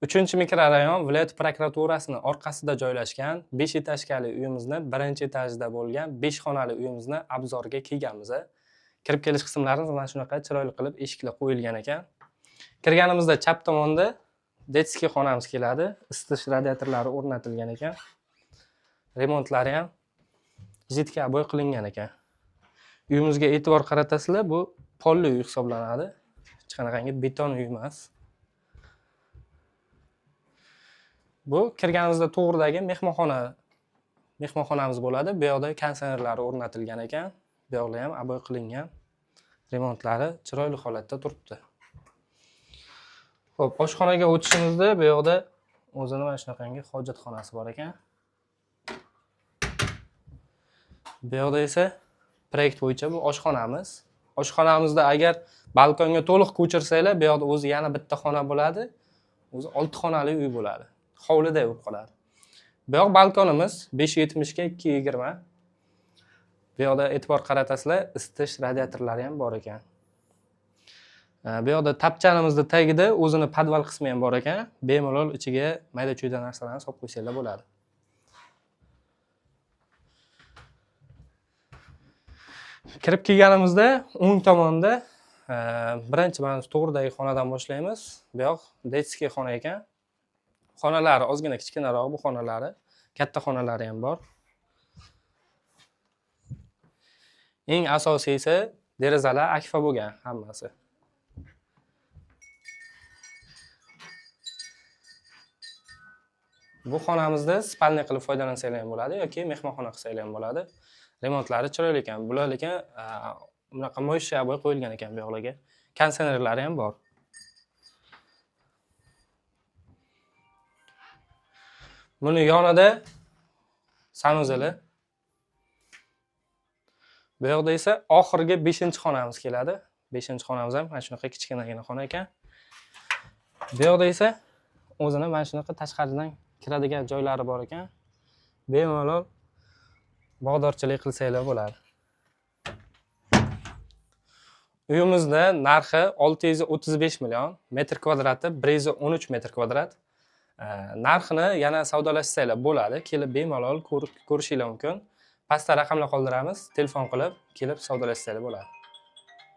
3 mikrorayon viloyat prokuraturasining orqasida joylashgan 5 etajli uyimizni birinchi etajda bo'lgan 5 xonali uyimizni obzorga kelganmiz. Kirib kelish qismlarimiz mana shunaqa chiroyli qilib eshiklar qo'yilgan ekan. Kirganimizda chap tomonda detskiy xonamiz keladi. Isitish radiatorlari o'rnatilgan ekan. Remontlari ham jidka bo'y qilingan ekan. Uyimizga e'tibor qaratasizlar, bu polli uy hisoblanadi. Hech qanaqangi beton uy emas. Bu kirganimizda to'g'ridagi mehmonxonamiz bo'ladi. Bu yoqda konditsionerlari o'rnatilgan ekan. Bu yoqda ham aboy qilingan. Remontlari chiroyli holatda turibdi. Xo'p, oshxonaga o'tishimizda bu yoqda o'zini mana shunaqangi hojatxonasi bor ekan. Bu yoqda esa proyekt bo'yicha bu oshxonamiz. Oshxonamizda agar balkonga to'liq ko'chirsanglar, bu yoqda o'zi yana bitta xona bo'ladi. O'zi 6 xonali uy bo'ladi. Hovlida bo'lib qoladi. Bu yoq balkonimiz 570 ga 220. Bu yoqda e'tibor qaratasizlar, isitish radiatorlari ham bor ekan. Bu yoqda tapchanimizning tagida o'zini podval qismi ham bor ekan. Bemalol ichiga mayda-chuyda narsalarni solib qo'ysanglar bo'ladi. Kirib kelganimizda o'ng tomonda birinchi mana to'g'ridagi xonadan boshlaymiz. Bu yoq detskiy xona ekan. Xonalari ozgina kichkinaroq bu xonalari, katta xonalari ham bor. Eng asosiysi derazalar akfa bo'lgan hammasi. Bu xonamizda spalniy qilib foydalansanglar ham bo'ladi yoki mehmonxona qilsanglar ham bo'ladi. Remontlari chiroyli ekan. Bular lekin bunaqa mo'ysha bo'y qo'yilgan ekan bu yoqlarga. Konditsionerlari ham bor. Buni yonida sanuzeli. Bu yoqda esa oxirgi 5-xonamiz keladi. 5-xonamiz ham mana shunaqa kichkinagina xona ekan. Bu yoqda esa o'zini mana shunaqa tashqaridan kiradigan joylari bor ekan. Bemalol bog'dorchilik qilsanglar bo'ladi. Uyimizda narxi 635 million, metr kvadrati 113 metr kvadrat. Narxini yana savdolashsanglar bo'ladi. Kelib bemalol ko'rishinglar mumkin. Pastda raqamlar qoldiramiz. Telefon qilib kelib savdolashsanglar bo'ladi.